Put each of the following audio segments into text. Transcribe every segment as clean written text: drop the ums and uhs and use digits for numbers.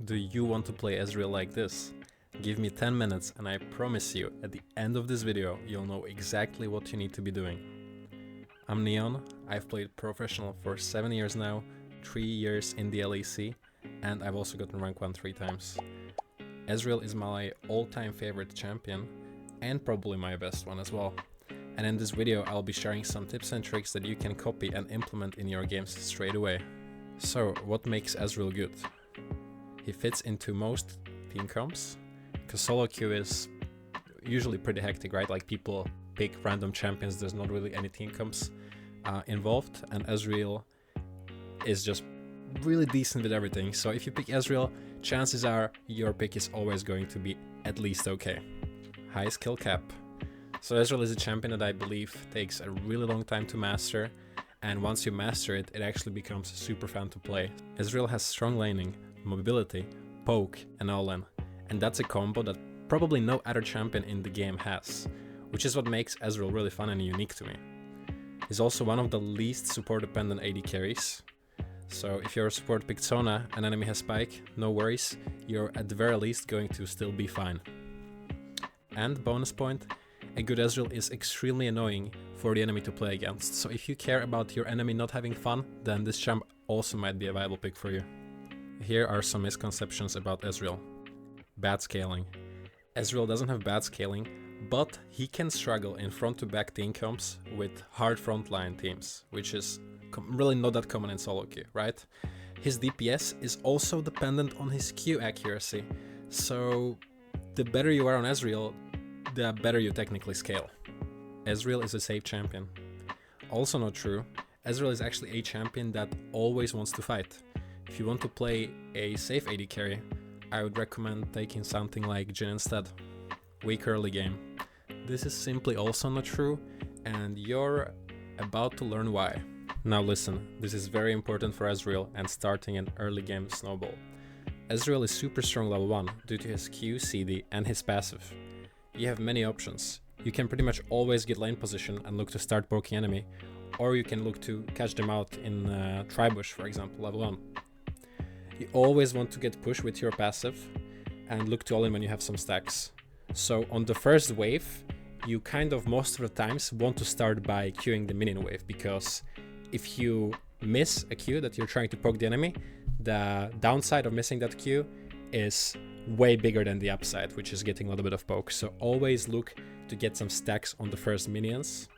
Do you want to play Ezreal like this? Give me 10 minutes and I promise you, at the end of this video, you'll know exactly what you need to be doing. I'm Neon, I've played professional for 7 years now, 3 years in the LEC, and I've also gotten rank 1 3 times. Ezreal is my all-time favorite champion, and probably my best one as well. And in this video I'll be sharing some tips and tricks that you can copy and implement in your games straight away. So, what makes Ezreal good? He fits into most team comps, because solo queue is usually pretty hectic, right? Like people pick random champions, there's not really any team comps involved, and Ezreal is just really decent with everything. So if you pick Ezreal, chances are your pick is always going to be at least okay. High skill cap. So Ezreal is a champion that I believe takes a really long time to master, and once you master it, it actually becomes super fun to play. Ezreal has strong laning, mobility, poke, and all-in, and that's a combo that probably no other champion in the game has, which is what makes Ezreal really fun and unique to me. He's also one of the least support-dependent AD carries, so if your support picked Sona and enemy has Spike, no worries, you're at the very least going to still be fine. And bonus point, a good Ezreal is extremely annoying for the enemy to play against, so if you care about your enemy not having fun, then this champ also might be a viable pick for you. Here are some misconceptions about Ezreal. Bad scaling. Ezreal doesn't have bad scaling, but he can struggle in front-to-back team comps with hard frontline teams, which is really not that common in solo queue, right? His DPS is also dependent on his Q accuracy, so the better you are on Ezreal, the better you technically scale. Ezreal is a safe champion. Also not true, Ezreal is actually a champion that always wants to fight. If you want to play a safe AD carry, I would recommend taking something like Jhin instead. Weak early game. This is simply also not true, and you're about to learn why. Now listen, this is very important for Ezreal and starting an early game snowball. Ezreal is super strong level 1 due to his Q, CD, and his passive. You have many options. You can pretty much always get lane position and look to start poking enemy, or you can look to catch them out in Tribush, for example, level 1. You always want to get push with your passive and look to all in when you have some stacks. So on the first wave, you kind of most of the times want to start by queuing the minion wave, because if you miss a Q that you're trying to poke the enemy, the downside of missing that Q is way bigger than the upside, which is getting a little bit of poke. So always look to get some stacks on the first minions.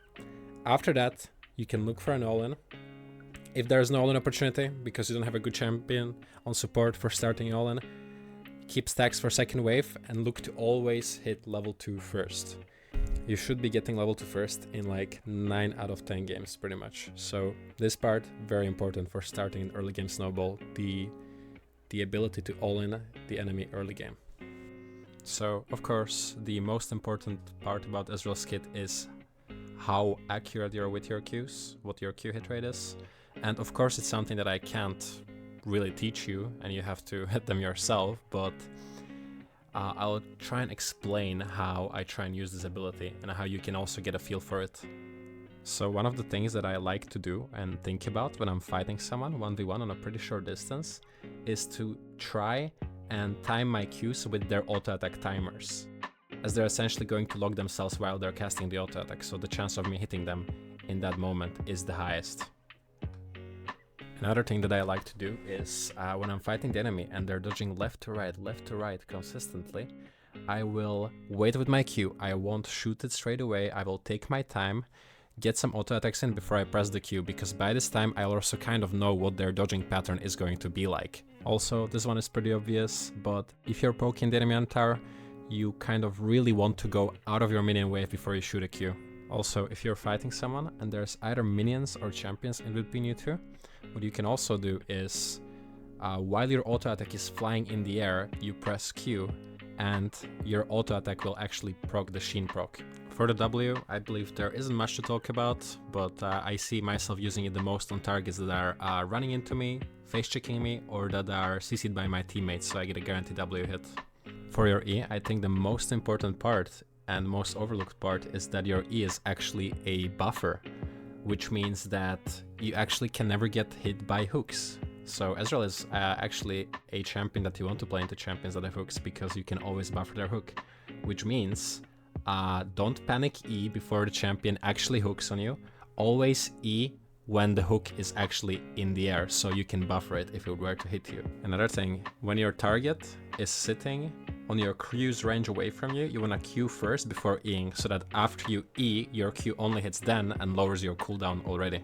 After that, you can look for an all-in. If there's no all-in opportunity, because you don't have a good champion on support for starting all-in, keep stacks for second wave and look to always hit level 2 first. You should be getting level 2 first in like 9 out of 10 games pretty much. So this part, very important for starting an early game snowball, the ability to all-in the enemy early game. So of course, the most important part about Ezreal's kit is how accurate you are with your Qs, what your Q hit rate is. And of course it's something that I can't really teach you and you have to hit them yourself, but I'll try and explain how I try and use this ability and how you can also get a feel for it. So one of the things that I like to do and think about when I'm fighting someone 1v1 on a pretty short distance is to try and time my Qs with their auto attack timers, as they're essentially going to lock themselves while they're casting the auto attack, so the chance of me hitting them in that moment is the highest. Another thing that I like to do is when I'm fighting the enemy and they're dodging left to right consistently, I will wait with my Q. I won't shoot it straight away. I will take my time, get some auto attacks in before I press the Q, because by this time I'll also kind of know what their dodging pattern is going to be like. Also, this one is pretty obvious, but if you're poking the enemy on tower, you kind of really want to go out of your minion wave before you shoot a Q. Also, if you're fighting someone and there's either minions or champions in between you two, what you can also do is, while your auto attack is flying in the air, you press Q and your auto attack will actually proc the Sheen proc. For the W, I believe there isn't much to talk about, but I see myself using it the most on targets that are running into me, face checking me, or that are CC'd by my teammates, so I get a guaranteed W hit. For your E, I think the most important part and most overlooked part is that your E is actually a buffer, which means that you actually can never get hit by hooks. So Ezreal is actually a champion that you want to play into champions that have hooks because you can always buffer their hook, which means don't panic E before the champion actually hooks on you. Always E when the hook is actually in the air, so you can buffer it if it were to hit you. Another thing, when your target is sitting on your Q's range away from you, you want to Q first before Eing, so that after you E, your Q only hits then and lowers your cooldown already.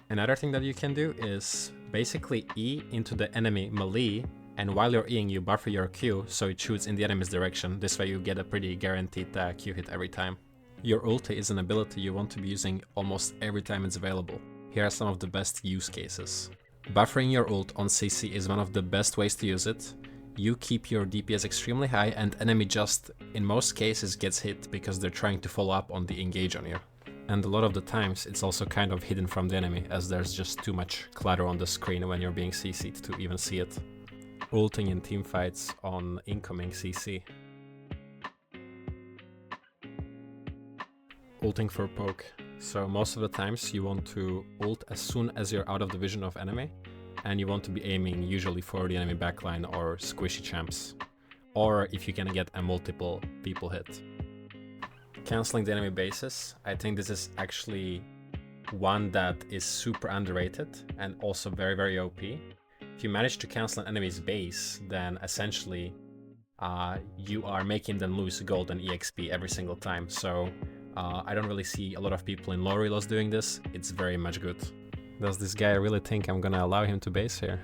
Another thing that you can do is basically E into the enemy melee, and while you're Eing, you buffer your Q so it shoots in the enemy's direction. This way you get a pretty guaranteed Q hit every time. Your ulti is an ability you want to be using almost every time it's available. Here are some of the best use cases. Buffering your ult on CC is one of the best ways to use it. You keep your DPS extremely high and enemy just, in most cases, gets hit because they're trying to follow up on the engage on you. And a lot of the times it's also kind of hidden from the enemy, as there's just too much clutter on the screen when you're being CC'd to even see it. Ulting in teamfights on incoming CC. Ulting for poke. So most of the times you want to ult as soon as you're out of the vision of enemy, and you want to be aiming usually for the enemy backline or squishy champs, or if you can get a multiple people hit. Canceling the enemy bases, I think this is actually one that is super underrated and also very, very OP. If you manage to cancel an enemy's base, then essentially you are making them lose gold and EXP every single time. So I don't really see a lot of people in low reloads doing this. It's very much good. Does this guy really think I'm gonna allow him to base here?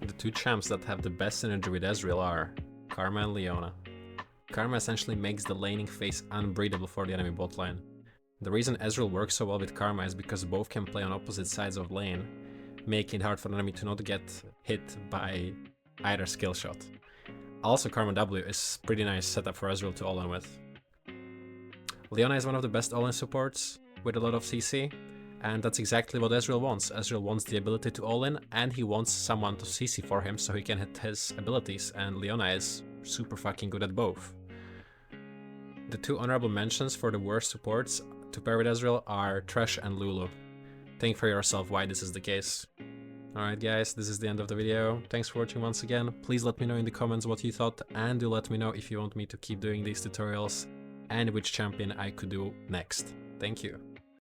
The two champs that have the best synergy with Ezreal are Karma and Leona. Karma essentially makes the laning phase unbreathable for the enemy bot lane. The reason Ezreal works so well with Karma is because both can play on opposite sides of lane, making it hard for the enemy to not get hit by either skill shot. Also, Karma W is pretty nice setup for Ezreal to all-in with. Leona is one of the best all-in supports with a lot of CC, and that's exactly what Ezreal wants. Ezreal wants the ability to all-in, and he wants someone to CC for him so he can hit his abilities, and Leona is super fucking good at both. The two honorable mentions for the worst supports to pair with Ezreal are Thresh and Lulu. Think for yourself why this is the case. Alright guys, this is the end of the video. Thanks for watching once again. Please let me know in the comments what you thought, and do let me know if you want me to keep doing these tutorials and which champion I could do next. Thank you.